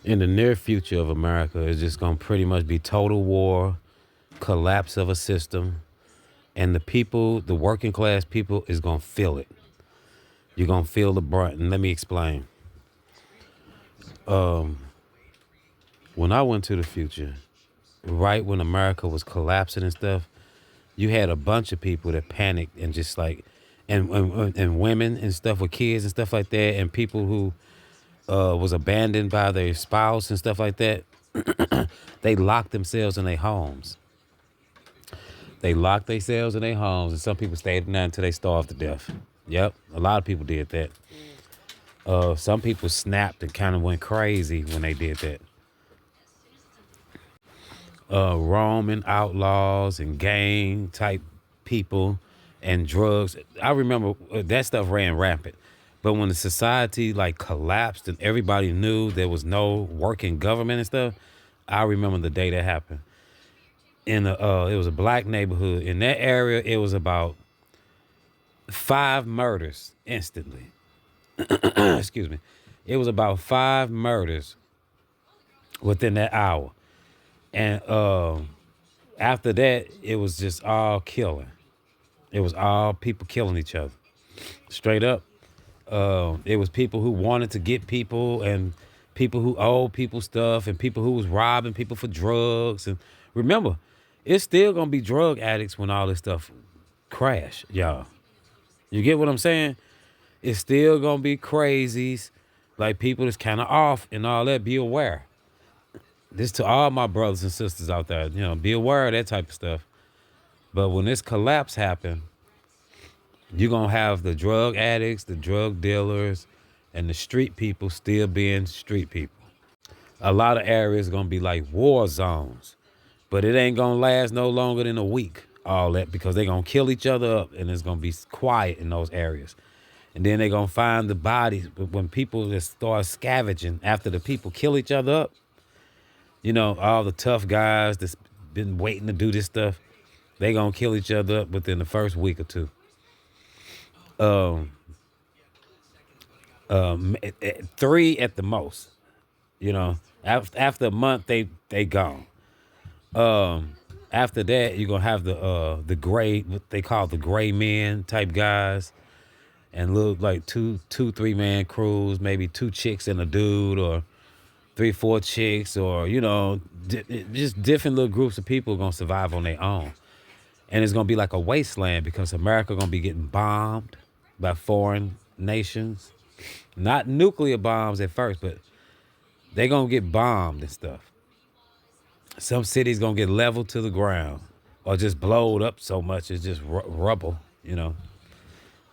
In the near future of America, it's just gonna pretty much be total war, collapse of a system, and the people, the working class people, is gonna feel it. You're gonna feel the brunt. And let me explain. When I went to the future, right when America was collapsing and stuff, you had a bunch of people that panicked and just like, and women and stuff with kids and stuff like that, and people who was abandoned by their spouse and stuff like that. They locked themselves in their homes. They locked themselves in their homes, and some people stayed in there until they starved to death. Yep, a lot of people did that. Some people snapped and kind of went crazy when they did that. Roman outlaws and gang type people and drugs. I remember that stuff ran rampant. But when the society like collapsed and everybody knew there was no working government and stuff, I remember the day that happened. It was a black neighborhood. In that area, it was about 5 murders instantly. Excuse me. It was about 5 murders within that hour. And after that, it was just all killing. It was all people killing each other. Straight up. It was people who wanted to get people and people who owed people stuff and people who was robbing people for drugs. And remember, it's still going to be drug addicts when all this stuff crash, y'all. You get what I'm saying? It's still going to be crazies, like people that's kind of off and all that. Be aware. This to all my brothers and sisters out there, be aware of that type of stuff. But when this collapse happened, you're going to have the drug addicts, the drug dealers, and the street people still being street people. A lot of areas going to be like war zones, but it ain't going to last no longer than a week, all that, because they're going to kill each other up and it's going to be quiet in those areas. And then they're going to find the bodies. But when people just start scavenging after the people kill each other up, all the tough guys that's been waiting to do this stuff, they going to kill each other up within the first week or two. Um, 3 at the most. After a month, they gone. After that, you're gonna have the gray, what they call the gray men type guys, and look like two 3-man crews, maybe 2 chicks and a dude, or 3-4 chicks, or just different little groups of people gonna survive on their own. And it's gonna be like a wasteland because America gonna be getting bombed by foreign nations. Not nuclear bombs at first, but they gonna get bombed and stuff. Some cities gonna get leveled to the ground or just blowed up so much it's just rubble.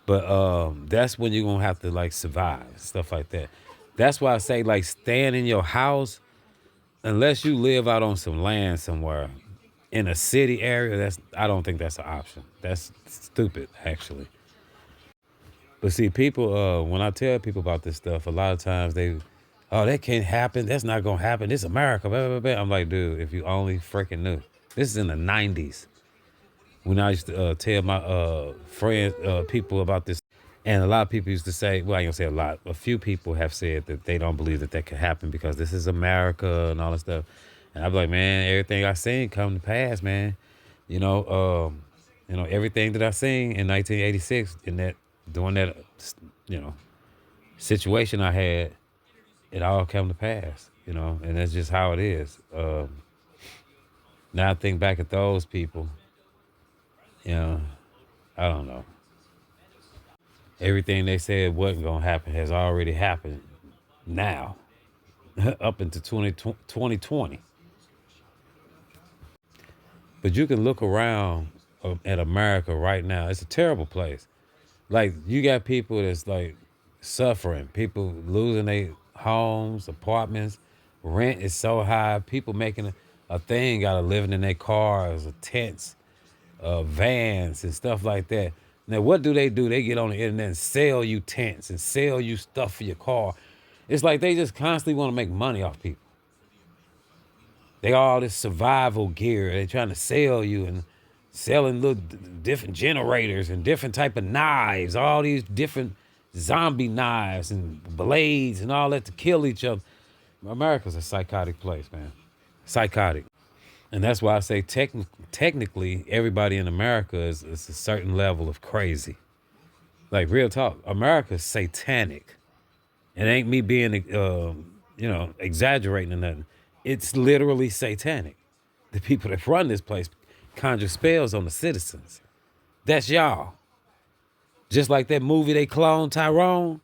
But that's when you're gonna have to like survive, stuff like that. That's why I say like staying in your house, unless you live out on some land somewhere in a city area, I don't think that's an option. That's stupid, actually. But see, people, when I tell people about this stuff, a lot of times that can't happen. That's not gonna happen. This is America. Blah, blah, blah. I'm like, dude, if you only freaking knew. This is in the 90s when I used to tell my friends, people about this. And a lot of people used to say, well, I ain't gonna say a lot. A few people have said that they don't believe that could happen because this is America and all that stuff. And I'm like, man, everything I seen come to pass, man. Everything that I seen in 1986 during that, situation I had, it all came to pass, and that's just how it is. Now I think back at those people, I don't know. Everything they said wasn't going to happen has already happened now, up into 2020. But you can look around at America right now. It's a terrible place. Like, you got people that's like suffering, people losing their homes, apartments, rent is so high, people making a thing out of living in their cars or tents, vans and stuff like that. Now, what do? They get on the internet and sell you tents and sell you stuff for your car. It's like they just constantly want to make money off people. They got all this survival gear. They're trying to sell you and selling little different generators and different type of knives, all these different zombie knives and blades and all that to kill each other. America's a psychotic place, man. Psychotic. And that's why I say technically everybody in America is a certain level of crazy. Like real talk, America's satanic. It ain't me being, exaggerating or nothing. It's literally satanic. The people that run this place conjure spells on the citizens. That's y'all. Just like that movie they cloned Tyrone.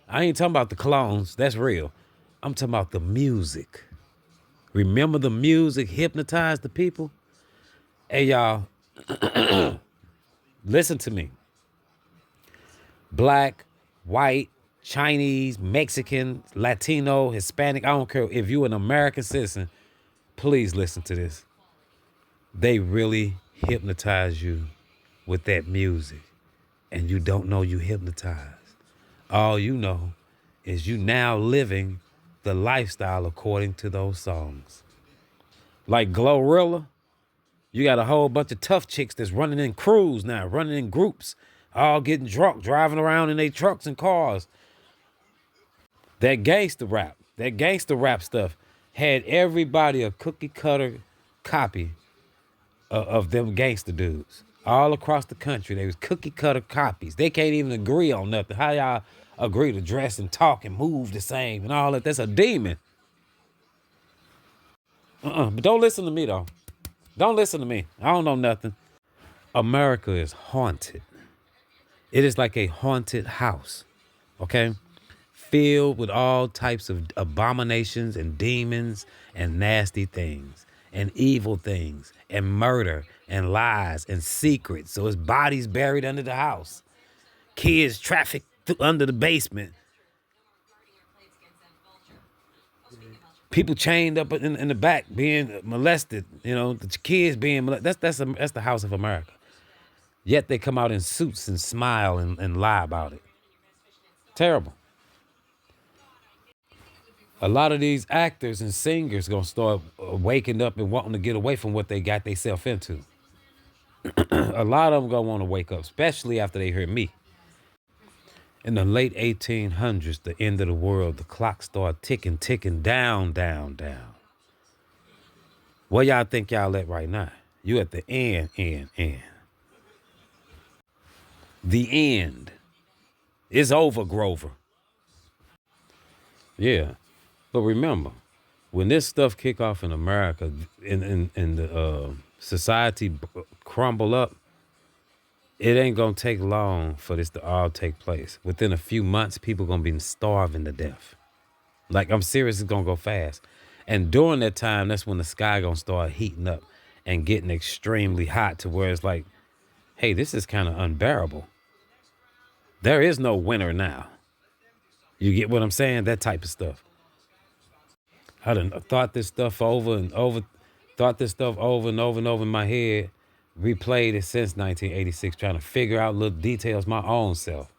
I ain't talking about the clones. That's real. I'm talking about the music. Remember the music hypnotized the people? Hey, y'all, listen to me. Black, white, Chinese, Mexican, Latino, Hispanic, I don't care. If you're an American citizen, please listen to this. They really hypnotize you with that music, and you don't know you hypnotized. All you know is you now living the lifestyle according to those songs. Like Glorilla, you got a whole bunch of tough chicks that's running in crews now, running in groups, all getting drunk, driving around in their trucks and cars. That gangster rap stuff had everybody a cookie cutter copy of them gangster dudes. All across the country, they was cookie cutter copies. They can't even agree on nothing. How y'all agree to dress and talk and move the same and all that? That's a demon. But don't listen to me, though. Don't listen to me. I don't know nothing. America is haunted. It is like a haunted house, okay? Filled with all types of abominations and demons and nasty things and evil things and murder and lies and secrets. So it's bodies buried under the house. Kids trafficked under the basement. People chained up in the back being molested. You know, the kids being molested. That's the house of America. Yet they come out in suits and smile and lie about it. Terrible. A lot of these actors and singers gonna start waking up and wanting to get away from what they got themselves into. A lot of them gonna want to wake up, especially after they hear me. In the late 1800s, the end of the world, the clock started ticking down. Where y'all think y'all at right now? You at the end. The end. It's over, Grover. Yeah. But remember, when this stuff kick off in America and the society crumble up, it ain't gonna take long for this to all take place. Within a few months, people gonna be starving to death. Like, I'm serious, it's gonna go fast. And during that time, that's when the sky gonna start heating up and getting extremely hot to where it's like, hey, this is kind of unbearable. There is no winter now. You get what I'm saying? That type of stuff. I done thought this stuff over and over and over in my head, replayed it since 1986, trying to figure out little details my own self.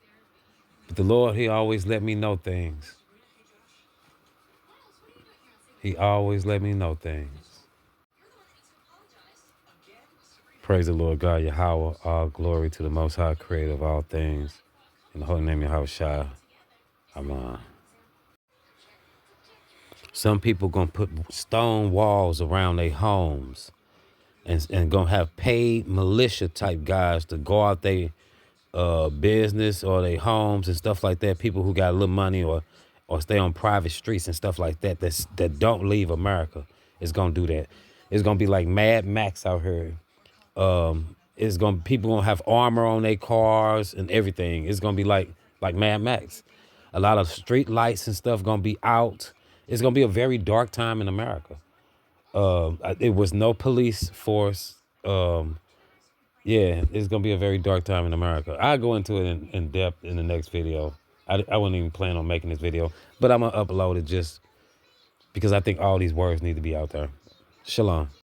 But the Lord, he always let me know things. He always let me know things. Praise the Lord God, Yahweh, all glory to the Most High, creator of all things. In the holy name of Yahweh Shai, Amen. Some people gonna put stone walls around their homes and gonna have paid militia type guys to go out their business or their homes and stuff like that. People who got a little money or stay on private streets and stuff like that that don't leave America is gonna do that. It's gonna be like Mad Max out here. People gonna have armor on their cars and everything. It's gonna be like Mad Max. A lot of street lights and stuff gonna be out. It's gonna be a very dark time in America. It was no police force. It's gonna be a very dark time in America. I'll go into it in depth in the next video. I wasn't even planning on making this video, but I'm gonna upload it just because I think all these words need to be out there. Shalom.